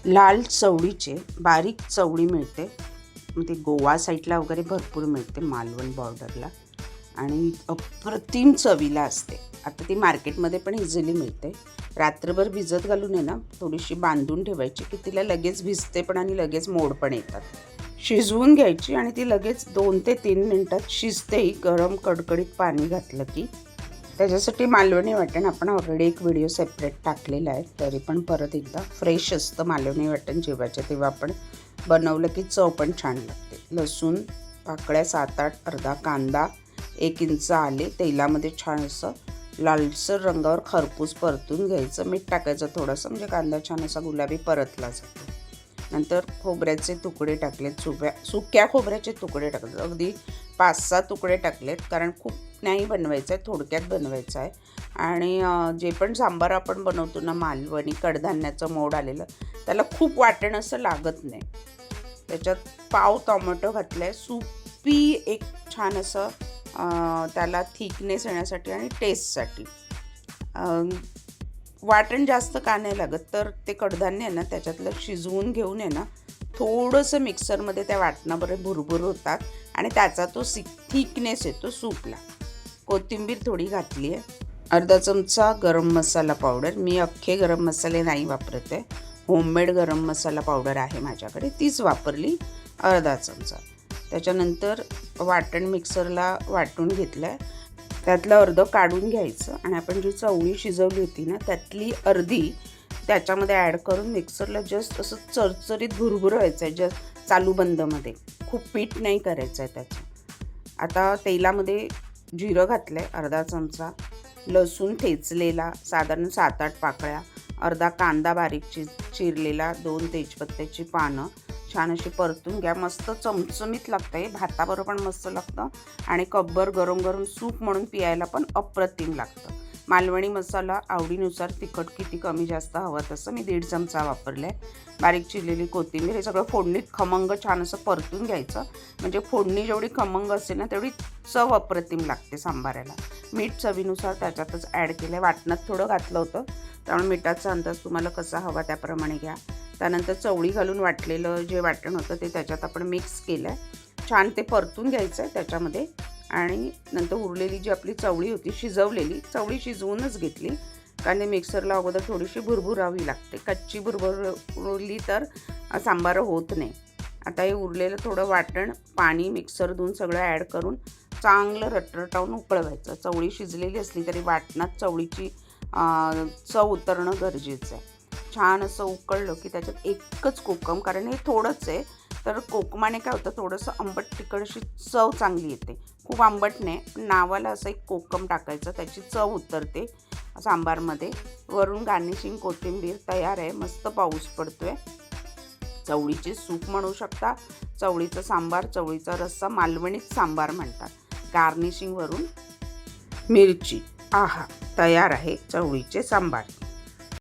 लाल चवळीचे बारीक चवळी मिळते. मग ती गोवा साईडला वगैरे भरपूर मिळते, मालवण बॉर्डरला, आणि अप्रतिम चवीला असते. आता ती मार्केटमध्ये पण इझिली मिळते. रात्रभर भिजत घालून आहे ना थोडीशी बांधून ठेवायची की तिला लगेच भिजते पण आणि लगेच मोड पण येतात. शिजवून घ्यायची आणि ती लगेच 2 ते 3 मिनटात शिजतेही. गरम कडकडीत पाणी घातलं की. त्याच्यासाठी मालवणी वाटण आपण ऑलरेडी एक व्हिडिओ सेपरेट टाकलेला आहे, तरी पण परत एकदा फ्रेश असतं मालवणी वाटण जेवायचं तेव्हा आपण बनवलं की चव पण छान लागते. लसूण पाकळ्या 7-8, अर्धा कांदा, 1 इंच आले तेलामध्ये छान असं लालसर रंगावर खरपूस परतून घ्यायचं. मीठ टाकायचं थोडंसं, म्हणजे कांदा छान असा गुलाबी परतला जातो. नंतर खोबऱ्याचे तुकडे टाकलेत, सुक्या खोबऱ्याचे तुकडे टाकले, अगदी 5-6 तुकडे टाकलेत, कारण खूप नाही बनवायचं आहे, थोडक्यात बनवायचं आहे. आणि जे पण सांबार आपण बनवतो ना मालवणी कडधान्याचं मोड आलेलं, त्याला खूप वाटण असं लागत नाही. त्याच्यात पाव टोमॅटो घातलं आहे, सुपी एक छान असं त्याला थिकनेस येण्यासाठी आणि टेस्टसाठी. वाटण जास्त का नाही लागत, तर ते कडधान्य आहे ना त्याच्यातलं शिजवून घेऊन आहे ना थोडंसं मिक्सरमध्ये त्या वाटणाबरोबर भुरभुर होतात आणि त्याचा तो थिकनेस येतो सूपला. कोथिंबीर थोडी घातली आहे. अर्धा चमचा गरम मसाला पावडर. मी अख्खे गरम मसाले नाही वापरत आहे, होममेड गरम मसाला पावडर आहे माझ्याकडे, तीच वापरली, अर्धा चमचा. त्याच्यानंतर वाटण मिक्सरला वाटून घेतलं आहे, त्यातलं अर्धं काढून घ्यायचं आणि आपण जी चवळी शिजवली होती ना त्यातली अर्धी त्याच्यामध्ये ॲड करून मिक्सरला जस्ट असं चरचरीत भुरभुरवायचं आहे, जस्ट चालू बंदमध्ये. खूप पीठ नाही करायचं आहे त्याचं. आता तेलामध्ये जिरं घातलं आहे अर्धा चमचा, लसूण ठेचलेला साधारण 7-8 पाकळ्या, अर्धा कांदा बारीक चिरलेला, 2 तेजपत्त्याची पानं छान अशी परतून घ्या. मस्त चमचमीत लागतं आहे, भाताबरोबर पण मस्त लागतं आणि कब्बर गरम गरम सूप म्हणून पियायला पण अप्रतिम लागतं. मालवणी मसाला आवडीनुसार तिखट किती कमी जास्त हवं तसं मी 1.5 चमचा वापरला आहे. बारीक चिरलेली कोथिंबीर, हे सगळं फोडणीत खमंग छान असं परतून घ्यायचं. म्हणजे फोडणी जेवढी खमंग असेल ना तेवढी चव अप्रतिम लागते सांबाराला. मीठ चवीनुसार त्याच्यातच ॲड केलं आहे. वाटणात थोडं घातलं होतं, त्यामुळे मिठाचा अंदाज तुम्हाला कसा हवा त्याप्रमाणे घ्या. त्यानंतर चवळी घालून वाटलेलं जे वाटण होतं ते त्याच्यात आपण मिक्स केलं आहे. छान ते परतून घ्यायचं आहे त्याच्यामध्ये. आणि नंतर उरलेली जी आपली चवळी होती शिजवलेली, चवळी शिजवूनच घेतली, कारण मिक्सरला अगोदर थोडीशी भुरभुरावी लागते. कच्ची भुरभुरली तर सांबार होत नाही. आता हे उरलेलं थोडं वाटण, पाणी मिक्सर धुवून सगळं ॲड करून चांगलं रटरटावून उकळवायचं. चवळी शिजलेली असली तरी वाटणात चवळीची चव उतरणं गरजेचं आहे. छान असं उकळलं की त्याच्यात एकच कोकम, कारण हे थोडंच आहे तर कोकमाने काय होतं थोडंसं आंबट तिखट अशी चव चांगली येते. खूप आंबट नाही, पण नावाला असं एक कोकम टाकायचं, त्याची चव उतरते सांबारमध्ये. वरून गार्निशिंग कोथिंबीर तयार आहे. मस्त पाऊस पडतो आहे. चवळीचे सूप म्हणू शकता, चवळीचं सांबार, चवळीचा रस्सा, मालवणीच सांबार म्हणतात. गार्निशिंग वरून मिरची. आहा, तयार आहे चवळीचे सांबार.